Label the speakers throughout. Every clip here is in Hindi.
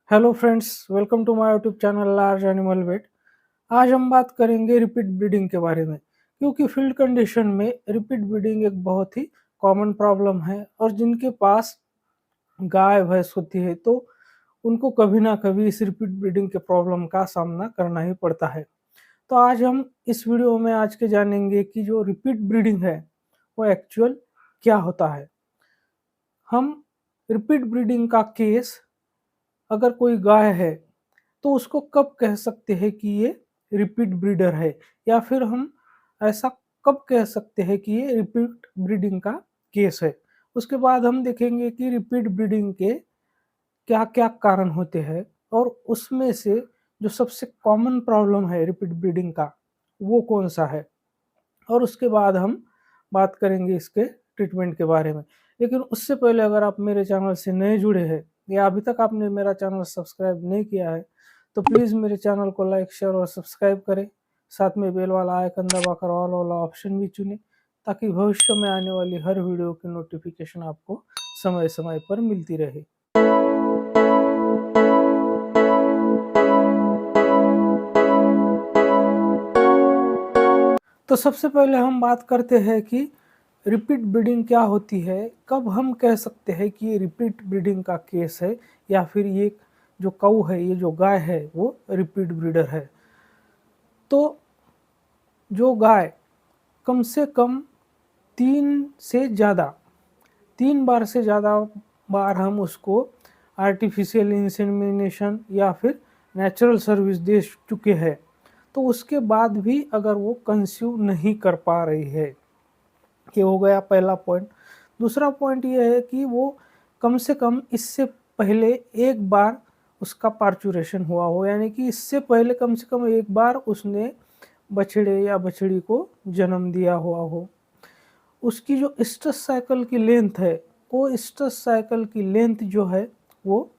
Speaker 1: Hello friends, welcome to my YouTube channel large animal vet. आज हम बात करेंगे रिपीट ब्रीडिंग के बारे में, क्योंकि फील्ड कंडीशन में रिपीट ब्रीडिंग एक बहुत ही कॉमन प्रॉब्लम है और जिनके पास गाय भैंस होती है तो उनको कभी ना कभी इस रिपीट ब्रीडिंग के प्रॉब्लम का सामना करना ही पड़ता है। तो आज हम इस वीडियो में आज के जानेंगे कि जो रिपीट ब्रीडिंग है वो एक्चुअल क्या होता है। हम रिपीट ब्रीडिंग का केस, अगर कोई गाय है तो उसको कब कह सकते हैं कि ये रिपीट ब्रीडर है, या फिर हम ऐसा कब कह सकते हैं कि ये रिपीट ब्रीडिंग का केस है। उसके बाद हम देखेंगे कि रिपीट ब्रीडिंग के क्या क्या कारण होते हैं और उसमें से जो सबसे कॉमन प्रॉब्लम है रिपीट ब्रीडिंग का वो कौन सा है, और उसके बाद हम बात करेंगे इसके ट्रीटमेंट के बारे में। लेकिन उससे पहले अगर आप मेरे चैनल से नए जुड़े हैं या अभी तक आपने मेरा चैनल सब्सक्राइब नहीं किया है तो प्लीज़ मेरे चैनल को लाइक, शेयर और सब्सक्राइब करें। साथ में बेल वाला आइकन दबाकर ऑल वाला ऑप्शन भी चुनें, ताकि भविष्य में आने वाली हर वीडियो की नोटिफिकेशन आपको समय समय पर मिलती रहे। तो सबसे पहले हम बात करते हैं कि रिपीट ब्रीडिंग क्या होती है, कब हम कह सकते हैं कि ये रिपीट ब्रीडिंग का केस है, या फिर ये जो काऊ है, ये जो गाय है वो रिपीट ब्रीडर है। तो जो गाय कम से कम 3 बार से ज़्यादा बार हम उसको आर्टिफिशियल इंसेमिनेशन या फिर नेचुरल सर्विस दे चुके हैं, तो उसके बाद भी अगर वो कंसीव नहीं कर पा रही है, ये हो गया पहला पॉइंट। दूसरा पॉइंट ये है कि वो कम से कम इससे पहले एक बार उसका पार्चुरेशन हुआ हो, यानी कि इससे पहले कम से कम एक बार उसने बछड़े या बछड़ी को जन्म दिया हुआ हो। उसकी जो स्ट्रेस साइकिल की लेंथ है, वो स्ट्रेस साइकिल की लेंथ जो है वो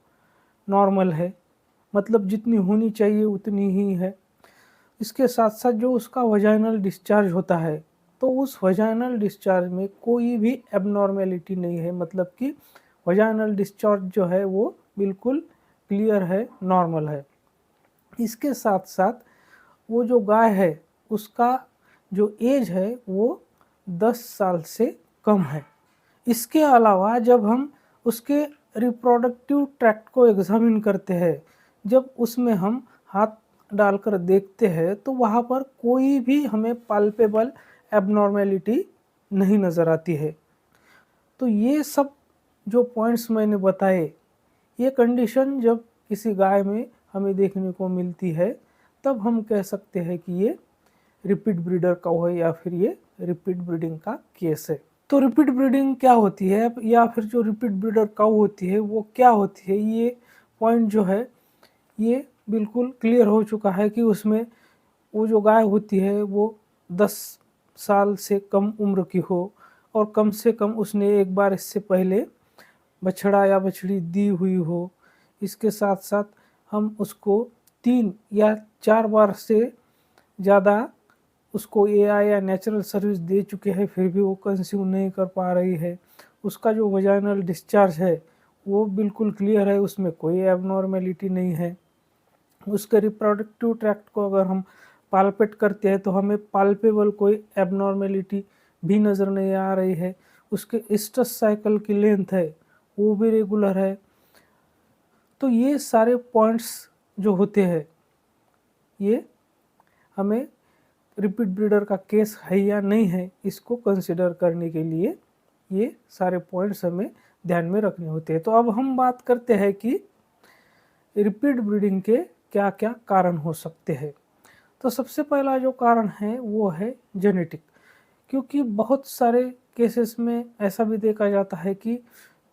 Speaker 1: नॉर्मल है, मतलब जितनी होनी चाहिए उतनी ही है। इसके साथ साथ जो उसका वजाइनल डिस्चार्ज होता है, तो उस वजाइनल डिस्चार्ज में कोई भी एबनॉर्मेलिटी नहीं है, मतलब कि वजाइनल डिस्चार्ज जो है वो बिल्कुल क्लियर है, नॉर्मल है। इसके साथ साथ वो जो गाय है उसका जो एज है वो 10 साल से कम है। इसके अलावा जब हम उसके रिप्रोडक्टिव ट्रैक्ट को एग्जामिन करते हैं, जब उसमें हम हाथ डालकर देखते हैं तो वहाँ पर कोई भी हमें पाल्पेबल एबनॉर्मेलिटी नहीं नज़र आती है। तो ये सब जो पॉइंट्स मैंने बताए, ये कंडीशन जब किसी गाय में हमें देखने को मिलती है तब हम कह सकते हैं कि ये रिपीट ब्रीडर का है या फिर ये रिपीट ब्रीडिंग का केस है। तो रिपीट ब्रीडिंग क्या होती है, या फिर जो रिपीट ब्रीडर काऊ होती है वो क्या होती है, ये पॉइंट जो है ये बिल्कुल क्लियर हो चुका है कि उसमें वो जो गाय होती है वो 10 साल से कम उम्र की हो और कम से कम उसने एक बार इससे पहले बछड़ा या बछड़ी दी हुई हो। इसके साथ साथ हम उसको 3 या 4 बार से ज़्यादा उसको एआई या नेचुरल सर्विस दे चुके हैं, फिर भी वो कंज्यूम नहीं कर पा रही है। उसका जो वजाइनल डिस्चार्ज है वो बिल्कुल क्लियर है, उसमें कोई एबनॉर्मेलिटी नहीं है। उसके रिप्रोडक्टिव ट्रैक्ट को अगर हम पाल्पेट करते हैं तो हमें पाल्पेबल कोई एबनॉर्मेलिटी भी नज़र नहीं आ रही है। उसके स्ट्रेस साइकिल की लेंथ है वो भी रेगुलर है। तो ये सारे पॉइंट्स जो होते हैं ये हमें रिपीट ब्रीडर का केस है या नहीं है इसको कंसिडर करने के लिए ये सारे पॉइंट्स हमें ध्यान में रखने होते हैं। तो अब हम बात करते हैं कि रिपीट ब्रीडिंग के क्या क्या कारण हो सकते हैं। तो सबसे पहला जो कारण है वो है जेनेटिक, क्योंकि बहुत सारे केसेस में ऐसा भी देखा जाता है कि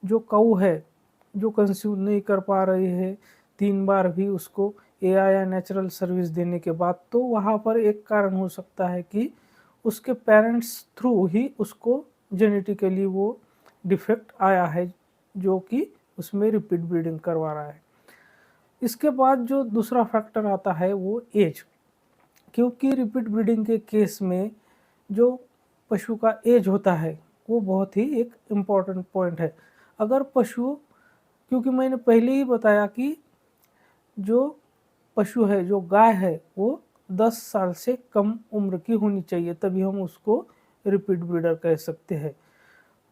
Speaker 1: जो काऊ है जो कंसीव नहीं कर पा रही है 3 बार भी उसको एआई या नेचुरल सर्विस देने के बाद, तो वहाँ पर एक कारण हो सकता है कि उसके पेरेंट्स थ्रू ही उसको जेनेटिकली वो डिफेक्ट आया है जो कि उसमें रिपीट ब्रीडिंग करवा रहा है। इसके बाद जो दूसरा फैक्टर आता है वो एज, क्योंकि रिपीट ब्रीडिंग के केस में जो पशु का एज होता है वो बहुत ही एक इम्पॉर्टेंट पॉइंट है। अगर पशु, क्योंकि मैंने पहले ही बताया कि जो पशु है, जो गाय है, वो 10 साल से कम उम्र की होनी चाहिए, तभी हम उसको रिपीट ब्रीडर कह सकते हैं।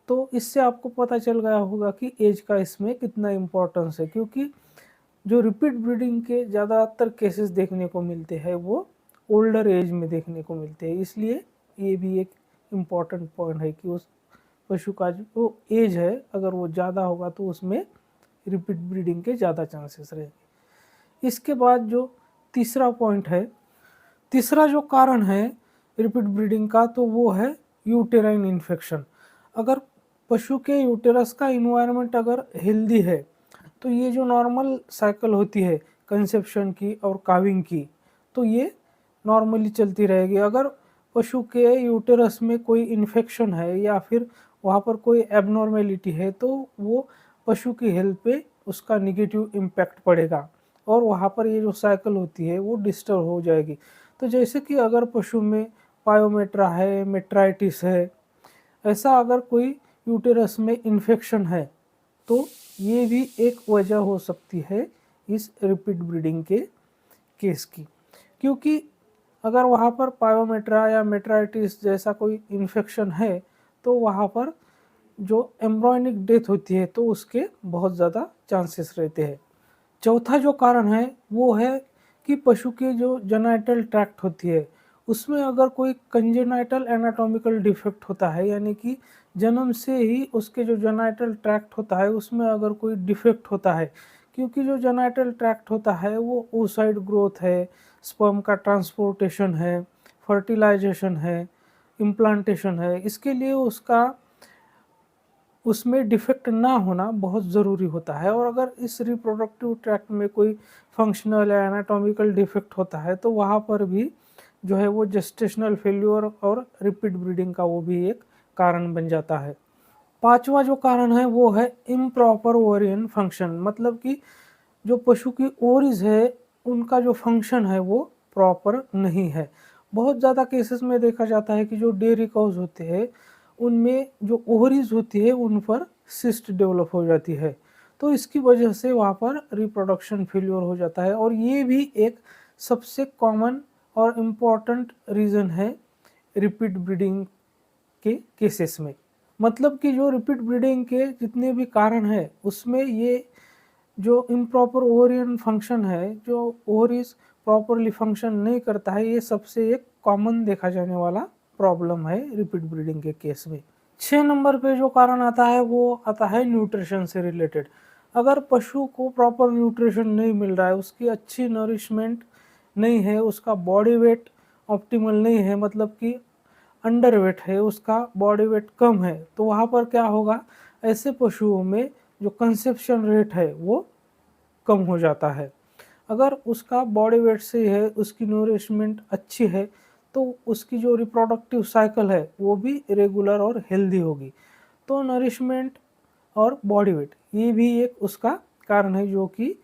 Speaker 1: तो इससे आपको पता चल गया होगा कि एज का इसमें कितना इम्पोर्टेंस है, क्योंकि जो रिपीट ब्रीडिंग के ज़्यादातर केसेस देखने को मिलते हैं वो ओल्डर एज में देखने को मिलते हैं। इसलिए ये भी एक इम्पॉर्टेंट पॉइंट है कि उस पशु का जो एज है अगर वो ज़्यादा होगा तो उसमें रिपीट ब्रीडिंग के ज़्यादा चांसेस रहेंगे। इसके बाद जो तीसरा पॉइंट है, तीसरा जो कारण है रिपीट ब्रीडिंग का, तो वो है यूटेराइन इन्फेक्शन। अगर पशु के यूटेरस का इन्वायरमेंट अगर हेल्दी है तो ये जो नॉर्मल साइकिल होती है कंसेप्शन की और काविंग की, तो ये नॉर्मली चलती रहेगी। अगर पशु के यूटेरस में कोई इन्फेक्शन है या फिर वहाँ पर कोई एबनॉर्मेलिटी है तो वो पशु की हेल्थ पे उसका निगेटिव इम्पैक्ट पड़ेगा और वहाँ पर ये जो साइकिल होती है वो डिस्टर्ब हो जाएगी। तो जैसे कि अगर पशु में पायोमेट्रा है, मेट्राइटिस है, ऐसा अगर कोई यूटेरस में इन्फेक्शन है तो ये भी एक वजह हो सकती है इस रिपीट ब्रीडिंग के केस की, क्योंकि अगर वहाँ पर पायोमेट्रा या मेट्राइटिस जैसा कोई इन्फेक्शन है तो वहाँ पर जो एम्ब्रॉयनिक डेथ होती है तो उसके बहुत ज़्यादा चांसेस रहते हैं। चौथा जो कारण है वो है कि पशु के जो जेनाइटल ट्रैक्ट होती है उसमें अगर कोई कंजेनाइटल एनाटॉमिकल डिफेक्ट होता है, यानी कि जन्म से ही उसके जो जेनाइटल ट्रैक्ट होता है उसमें अगर कोई डिफेक्ट होता है, क्योंकि जो जेनाइटल ट्रैक्ट होता है वो oocyte ग्रोथ है, स्पर्म का ट्रांसपोर्टेशन है, फर्टिलाइजेशन है, इम्प्लांटेशन है, इसके लिए उसका उसमें डिफेक्ट ना होना बहुत ज़रूरी होता है। और अगर इस रिप्रोडक्टिव ट्रैक्ट में कोई फंक्शनल या एनाटॉमिकल डिफेक्ट होता है तो वहाँ पर भी जो है वो जेस्टेशनल फेल्योर और रिपीट ब्रीडिंग का वो भी एक कारण बन जाता है। पांचवा जो कारण है वो है इम्प्रॉपर ओवरियन फंक्शन, मतलब कि जो पशु की ओवरीज है उनका जो फंक्शन है वो प्रॉपर नहीं है। बहुत ज़्यादा केसेस में देखा जाता है कि जो डेयरी काउज होते हैं उनमें जो ओवरीज होती है उन पर सिस्ट डेवलप हो जाती है, तो इसकी वजह से वहाँ पर रिप्रोडक्शन फेल्योर हो जाता है। और ये भी एक सबसे कॉमन और इम्पॉर्टेंट रीज़न है रिपीट ब्रीडिंग के केसेस में। मतलब कि जो रिपीट ब्रीडिंग के जितने भी कारण हैं उसमें ये जो इम्प्रॉपर ओवरियन फंक्शन है, जो ओवरीज प्रॉपरली फंक्शन नहीं करता है, ये सबसे एक कॉमन देखा जाने वाला प्रॉब्लम है रिपीट ब्रीडिंग के केस में। 6 नंबर पे जो कारण आता है वो आता है न्यूट्रिशन से रिलेटेड। अगर पशु को प्रॉपर न्यूट्रिशन नहीं मिल रहा है, उसकी अच्छी नरिशमेंट नहीं है, उसका बॉडी वेट ऑप्टिमल नहीं है, मतलब कि अंडर वेट है, उसका बॉडी वेट कम है, तो वहाँ पर क्या होगा, ऐसे पशुओं में जो कंसेप्शन रेट है वो कम हो जाता है। अगर उसका बॉडी वेट सही है, उसकी नूरिशमेंट अच्छी है, तो उसकी जो रिप्रोडक्टिव साइकिल है वो भी रेगुलर और हेल्दी होगी। तो नरिशमेंट और बॉडी वेट ये भी एक उसका कारण है जो कि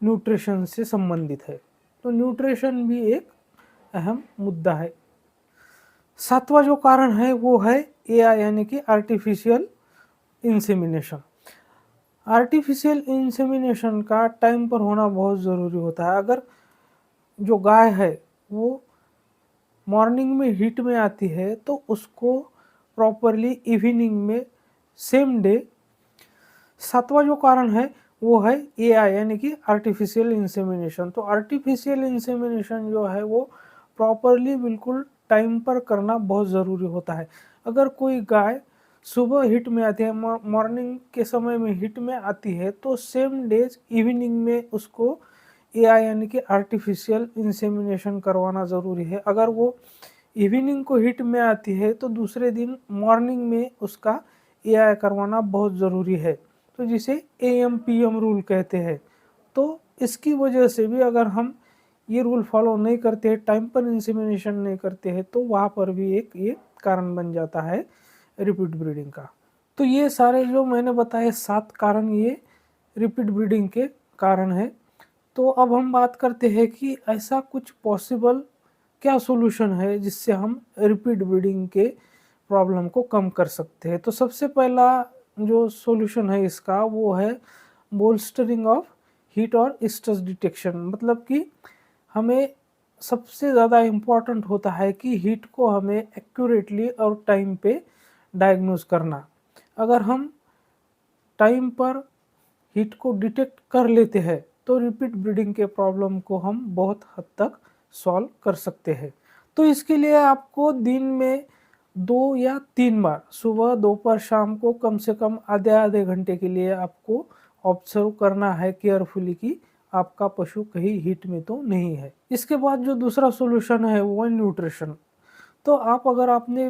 Speaker 1: न्यूट्रिशन से संबंधित है। तो न्यूट्रिशन भी एक अहम मुद्दा है। सातवां जो कारण है वो है एआई यानी कि आर्टिफिशियल इंसेमिनेशन। आर्टिफिशियल इंसेमिनेशन का टाइम पर होना बहुत ज़रूरी होता है। अगर जो गाय है वो मॉर्निंग में हीट में आती है तो उसको प्रॉपरली इवनिंग में सेम डे। सातवां जो कारण है वो है एआई यानी कि आर्टिफिशियल इंसेमिनेशन। तो आर्टिफिशियल इंसेमिनेशन जो है वो प्रॉपरली बिल्कुल टाइम पर करना बहुत ज़रूरी होता है। अगर कोई गाय सुबह हीट में आती है, मॉर्निंग के समय में हीट में आती है, तो सेम डेज इवनिंग में उसको एआई यानी कि आर्टिफिशियल इंसेमिनेशन करवाना ज़रूरी है। अगर वो इवनिंग को हीट में आती है तो दूसरे दिन मॉर्निंग में उसका एआई करवाना बहुत ज़रूरी है, तो जिसे एएम पीएम रूल कहते हैं। तो इसकी वजह से भी अगर हम ये रूल फॉलो नहीं करते हैं, टाइम पर इंसेमिनेशन नहीं करते हैं, तो वहाँ पर भी एक ये कारण बन जाता है रिपीट ब्रीडिंग का। तो ये सारे जो मैंने बताए 7 कारण ये रिपीट ब्रीडिंग के कारण है। तो अब हम बात करते हैं कि ऐसा कुछ पॉसिबल क्या सॉल्यूशन है जिससे हम रिपीट ब्रीडिंग के प्रॉब्लम को कम कर सकते हैं। तो सबसे पहला जो सॉल्यूशन है इसका वो है बोल्स्टरिंग ऑफ हीट और स्ट्रेस डिटेक्शन, मतलब कि हमें सबसे ज़्यादा इम्पॉर्टेंट होता है कि हीट को हमें एक्यूरेटली और टाइम पे डायग्नोज करना। अगर हम टाइम पर हीट को डिटेक्ट कर लेते हैं तो रिपीट ब्रीडिंग के प्रॉब्लम को हम बहुत हद तक सॉल्व कर सकते हैं। तो इसके लिए आपको दिन में 2 या 3 बार सुबह, दोपहर, शाम को कम से कम आधे-आधे घंटे के लिए आपको ऑब्जर्व करना है केयरफुली कि आपका पशु कहीं हीट में तो नहीं है। इसके बाद जो दूसरा सॉल्यूशन है वो है न्यूट्रिशन। तो आप अगर अपने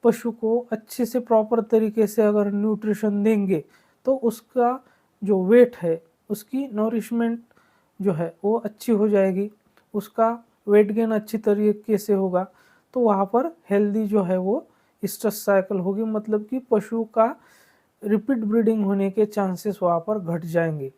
Speaker 1: पशु को अच्छे से प्रॉपर तरीके से अगर न्यूट्रिशन देंगे तो उसका जो वेट है, उसकी नॉरिशमेंट जो है वो अच्छी हो जाएगी, उसका वेट गेन अच्छी तरीके से होगा, तो वहाँ पर हेल्दी जो है वो स्ट्रेस साइकिल होगी, मतलब कि पशु का रिपीट ब्रीडिंग होने के चांसेस वहाँ पर घट जाएंगे।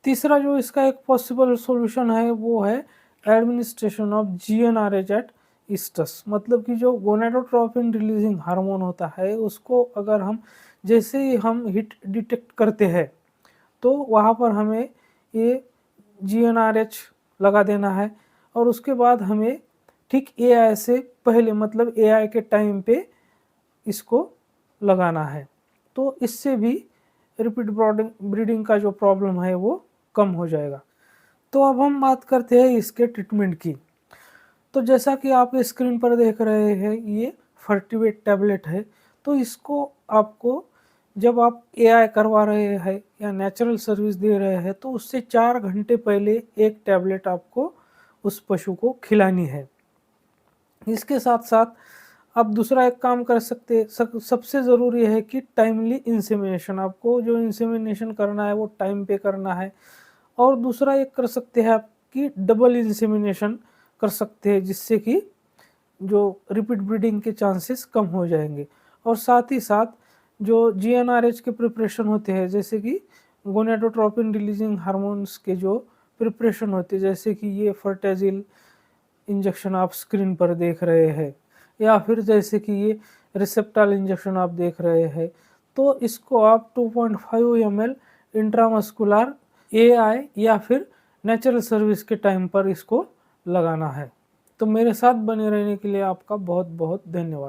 Speaker 1: तीसरा जो इसका एक पॉसिबल सॉल्यूशन है वो है administration of GnRH at estrus, मतलब कि जो गोनाडोट्रोपिन रिलीजिंग हार्मोन होता है उसको अगर हम जैसे ही हम हीट डिटेक्ट करते हैं तो वहाँ पर हमें ये जीएनआरएच लगा देना है, और उसके बाद हमें ठीक एआई से पहले, मतलब एआई के टाइम पे इसको लगाना है। तो इससे भी रिपीट ब्रीडिंग का जो प्रॉब्लम है वो कम हो जाएगा। तो अब हम बात करते हैं इसके ट्रीटमेंट की। तो जैसा कि आप स्क्रीन पर देख रहे हैं ये फर्टिवेट टैबलेट है। तो इसको आपको जब आप एआई करवा रहे हैं या नेचुरल सर्विस दे रहे हैं तो उससे 4 घंटे पहले एक टैबलेट आपको उस पशु को खिलानी है। इसके साथ साथ आप दूसरा एक काम कर सकते, सबसे ज़रूरी है कि टाइमली इंसेमिनेशन, आपको जो इंसेमिनेशन करना है वो टाइम पे करना है। और दूसरा एक कर सकते हैं आप कि डबल इंसेमिनेशन कर सकते हैं, जिससे कि जो रिपीट ब्रीडिंग के चांसेस कम हो जाएंगे। और साथ ही साथ जो जीएनआरएच के प्रिपरेशन होते हैं, जैसे कि गोनाडोट्रोपिन रिलीजिंग हार्मोन्स के जो प्रिपरेशन होते हैं, जैसे कि ये फर्टेजिल इंजेक्शन आप स्क्रीन पर देख रहे हैं, या फिर जैसे कि ये रिसेप्टाल इंजेक्शन आप देख रहे हैं, तो इसको आप 2.5 ml इंट्रामस्कुलर एआई या फिर नेचुरल सर्विस के टाइम पर इसको लगाना है। तो मेरे साथ बने रहने के लिए आपका बहुत बहुत धन्यवाद।